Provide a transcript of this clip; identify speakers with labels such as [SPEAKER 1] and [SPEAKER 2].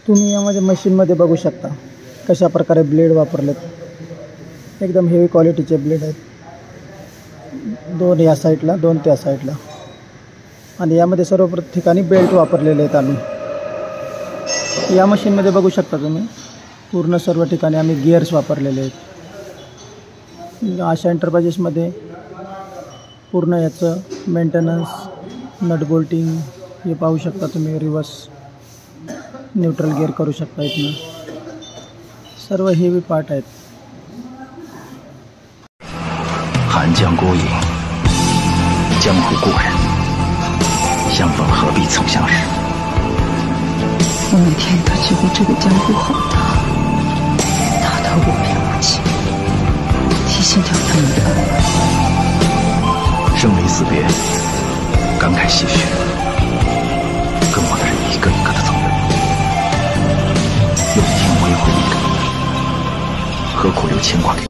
[SPEAKER 1] तुम्ही यामध्ये मशीनमध्ये बघू शकता कशा प्रकारे ब्लेड वापरलेत. एकदम हेवी क्वालिटीचे ब्लेड आहेत. 2 या साईडला 2 त्या साईडला. आणि यामध्ये सर्व ठिकाणी बेल्ट वापरलेले आहेत आम्ही. या मशीनमध्ये बघू शकता तुम्ही पूर्ण सर्व ठिकाणी आम्ही गिअर्स वापरलेले आहेत. आशा एंटरप्राइजेसमध्ये पूर्ण याचं मेंटेनन्स नट बोल्टिंग हे पाहू शकता तुम्ही. रिवर्स न्यूट्रल गिअर करू शकता. इथनं सर्व हेवी पार्ट आहेत.
[SPEAKER 2] 寒江孤影，江湖故人，相逢何必曾相识。
[SPEAKER 3] 我每天都觉得这个江湖好大，大到无边无际，提心吊胆的。
[SPEAKER 2] 生离死别，感慨唏嘘，跟我的人一个一个的走了。有一天我也会离开，何苦留牵挂给